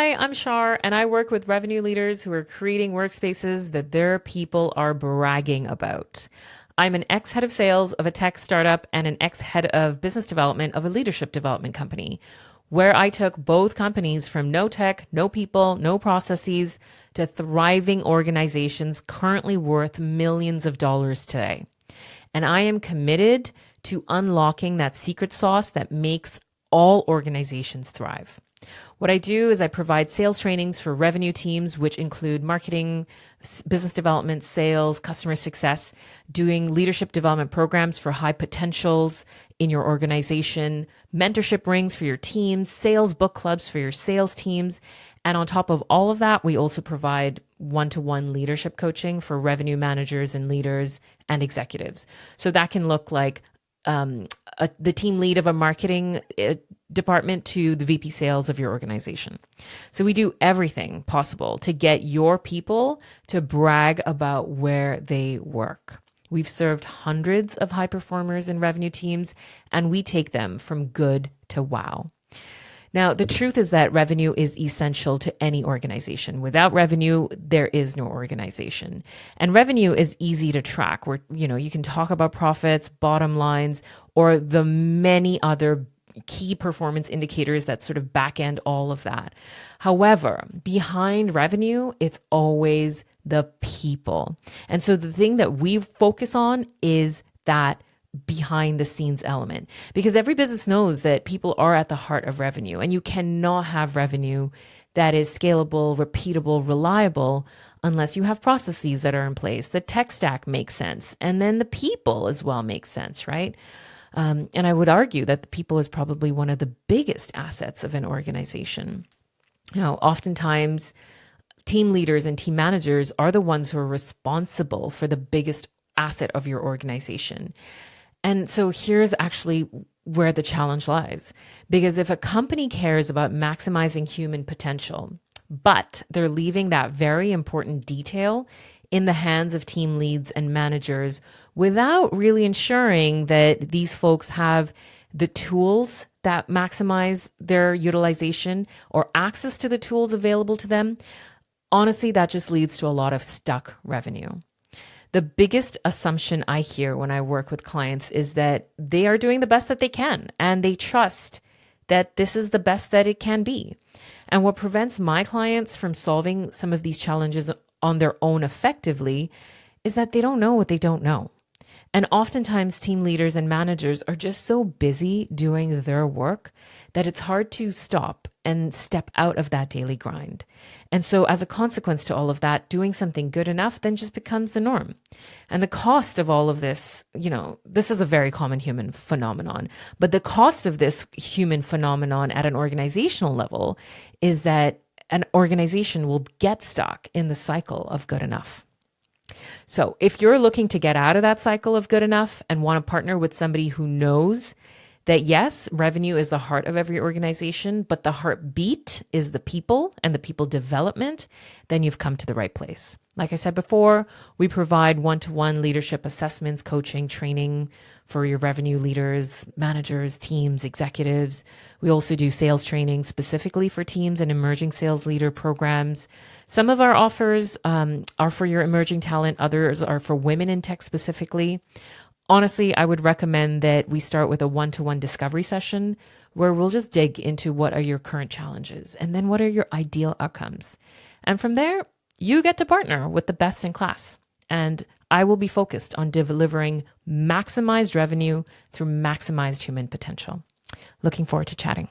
Hi, I'm Shar, and I work with revenue leaders who are creating workspaces that their people are bragging about. I'm an ex head of sales of a tech startup and an ex head of business development of a leadership development company, where I took both companies from no tech, no people, no processes to thriving organizations currently worth millions of dollars today. And I am committed to unlocking that secret sauce that makes all organizations thrive. What I do is I provide sales trainings for revenue teams, which include marketing, business development, sales, customer success, doing leadership development programs for high potentials in your organization, mentorship rings for your teams, sales book clubs for your sales teams. And on top of all of that, we also provide one-to-one leadership coaching for revenue managers and leaders and executives. So that can look like the team lead of a marketing department to the VP sales of your organization. So we do everything possible to get your people to brag about where they work. We've served hundreds of high performers in revenue teams, and we take them from good to wow. Now, the truth is that revenue is essential to any organization. Without revenue, there is no organization. And revenue is easy to track where, you can talk about profits, bottom lines, or the many other key performance indicators that sort of back end all of that. However, behind revenue, it's always the people. And so the thing that we focus on is that behind the scenes element, because every business knows that people are at the heart of revenue, and you cannot have revenue that is scalable, repeatable, reliable unless you have processes that are in place. The tech stack makes sense, and then the people as well make sense, right? And I would argue that the people is probably one of the biggest assets of an organization. Oftentimes team leaders and team managers are the ones who are responsible for the biggest asset of your organization. And so here's actually where the challenge lies. Because if a company cares about maximizing human potential, but they're leaving that very important detail in the hands of team leads and managers without really ensuring that these folks have the tools that maximize their utilization or access to the tools available to them, honestly, that just leads to a lot of stuck revenue. The biggest assumption I hear when I work with clients is that they are doing the best that they can, and they trust that this is the best that it can be. And what prevents my clients from solving some of these challenges on their own effectively is that they don't know what they don't know. And oftentimes team leaders and managers are just so busy doing their work that it's hard to stop and step out of that daily grind. And so as a consequence to all of that, doing something good enough then just becomes the norm. And the cost of all of this, this is a very common human phenomenon, but the cost of this human phenomenon at an organizational level is that an organization will get stuck in the cycle of good enough. So if you're looking to get out of that cycle of good enough and want to partner with somebody who knows that yes, revenue is the heart of every organization, but the heartbeat is the people and the people development, then you've come to the right place. Like I said before, we provide one-to-one leadership assessments, coaching, training for your revenue leaders, managers, teams, executives. We also do sales training specifically for teams and emerging sales leader programs. Some of our offers are for your emerging talent. Others are for women in tech specifically. Honestly, I would recommend that we start with a one-to-one discovery session where we'll just dig into what are your current challenges and then what are your ideal outcomes. And from there, you get to partner with the best in class. And I will be focused on delivering maximized revenue through maximized human potential. Looking forward to chatting.